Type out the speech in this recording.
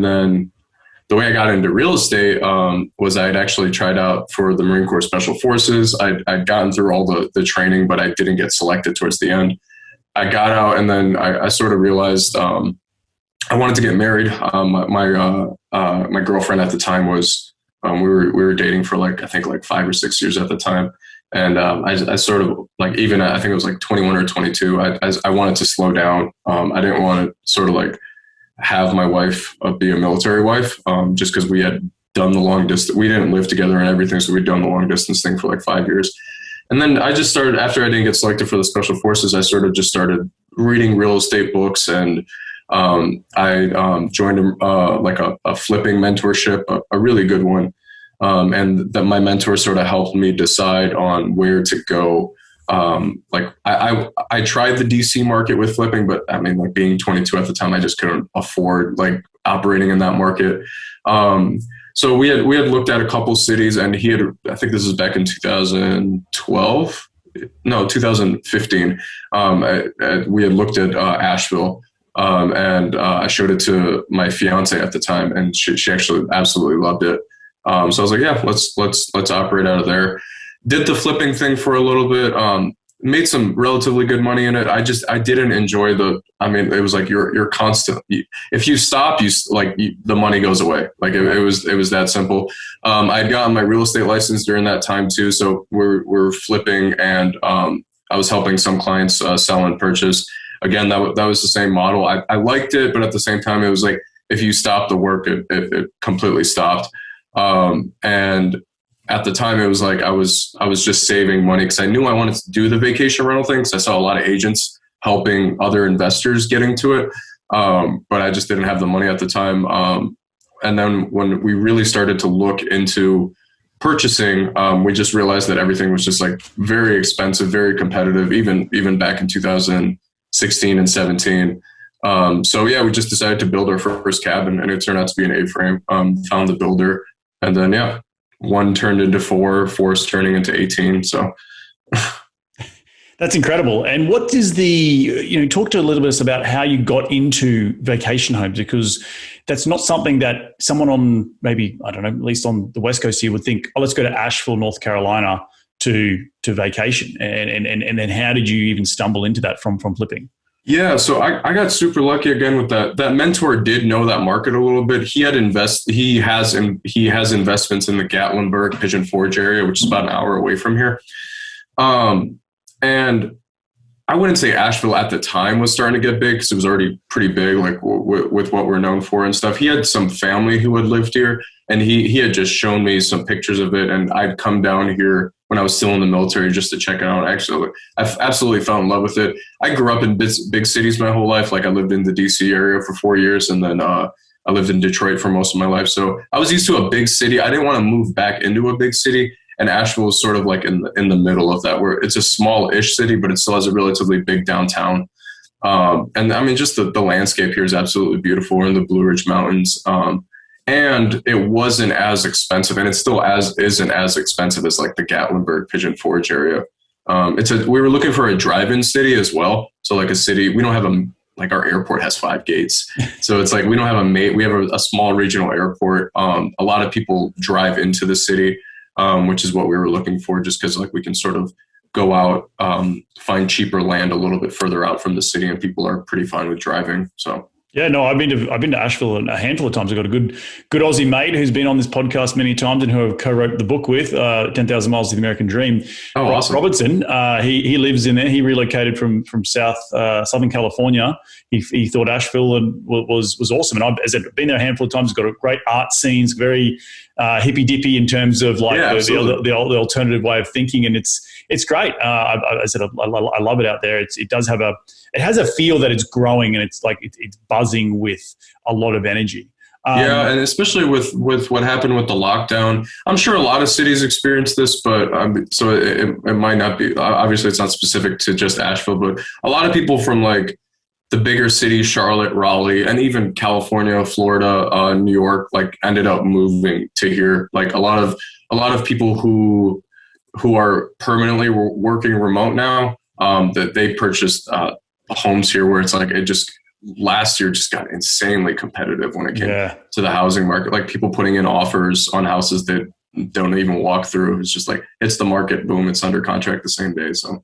And then the way I got into real estate was I'd actually tried out for the Marine Corps Special Forces. I'd gotten through all the training, but I didn't get selected towards the end. I got out, and then I sort of realized I wanted to get married. My girlfriend at the time was we were dating for I think 5 or 6 years at the time, and I sort of even I think it was 21 or 22. I wanted to slow down. I didn't want to sort of have my wife be a military wife, just because we had done the long distance. We didn't live together and everything, so we'd done the long distance thing for 5 years. And then I just started, after I didn't get selected for the Special Forces, I sort of just started reading real estate books, and I joined a flipping mentorship, a really good one. And that my mentor sort of helped me decide on where to go. I tried the DC market with flipping, but I mean, being 22 at the time, I just couldn't afford operating in that market. So we had looked at a couple cities, and I think this is back in 2012. No, 2015. We had looked at Asheville, and I showed it to my fiance at the time, and she actually absolutely loved it. So I was like, yeah, let's operate out of there. Did the flipping thing for a little bit, made some relatively good money in it. I didn't enjoy it was you're constant. If you stop, the money goes away. It was that simple. I'd gotten my real estate license during that time too. So we're flipping, and I was helping some clients sell and purchase. Again, that was the same model. I liked it, but at the same time, it was if you stop the work, it completely stopped. And at the time, it was I was just saving money because I knew I wanted to do the vacation rental thing, because I saw a lot of agents helping other investors getting to it. But I just didn't have the money at the time. And then when we really started to look into purchasing, we just realized that everything was just very expensive, very competitive, even back in 2016 and 17. So yeah, we just decided to build our first cabin, and it turned out to be an A-frame. Found the builder, and then yeah. One turned into four's turning into 18. So that's incredible. And what is talk to a little bit about how you got into vacation homes, because that's not something that someone on maybe, I don't know, at least on the West Coast here would think, oh, let's go to Asheville, North Carolina to vacation. And then how did you even stumble into that from flipping? Yeah, so I got super lucky again with that. That mentor did know that market a little bit. He has investments in the Gatlinburg, Pigeon Forge area, which is about an hour away from here. And I wouldn't say Asheville at the time was starting to get big, because it was already pretty big, with what we're known for and stuff. He had some family who had lived here, and he had just shown me some pictures of it, and I'd come down here when I was still in the military just to check it out. Actually, I absolutely fell in love with it. I grew up in big cities my whole life. I lived in the DC area for 4 years, and then I lived in Detroit for most of my life. So I was used to a big city. I didn't want to move back into a big city, and Asheville is sort of in the middle of that, where it's a small-ish city, but it still has a relatively big downtown. And I mean, just the landscape here is absolutely beautiful. We're in the Blue Ridge Mountains. And it wasn't as expensive, and it still isn't as expensive as the Gatlinburg, Pigeon Forge area. We were looking for a drive-in city as well. So a city, we don't have our airport has 5 gates. So it's we don't have we have a small regional airport. A lot of people drive into the city, which is what we were looking for, just because we can sort of go out, find cheaper land a little bit further out from the city, and people are pretty fine with driving. So. Yeah, no, I've been to Asheville a handful of times. I've got a good Aussie mate who's been on this podcast many times and who I co-wrote the book with, 10,000 Miles to the American Dream. Oh, awesome. Robertson, he lives in there. He relocated from Southern California. He thought Asheville was awesome. And I've been there a handful of times. It's got a great art scenes, very hippy-dippy in terms of the alternative way of thinking. And it's great. I love it out there. It has a feel that it's growing, and it's it's buzzing with a lot of energy. Yeah, and especially with what happened with the lockdown, I'm sure a lot of cities experienced this, but so it might not be. Obviously, it's not specific to just Asheville, but a lot of people from the bigger cities, Charlotte, Raleigh, and even California, Florida, New York, ended up moving to here. A lot of people who are permanently working remote now, that they purchased homes here, where it's last year just got insanely competitive when it came Yeah. to the housing market. Like people putting in offers on houses that don't even walk through. It's just like, it's the market, boom, it's under contract the same day. So